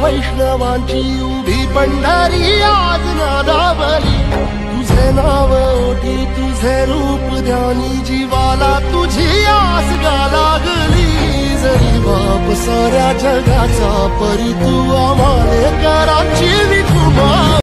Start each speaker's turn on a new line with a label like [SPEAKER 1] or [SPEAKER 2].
[SPEAKER 1] वैष्णवांची उभी पंढरी आज नादावली तुझे नाव ओटी तुझे रूप ध्यानी जीवाला तुझी आस गा लागली जरी बाप साऱ्या जगाचा परी तू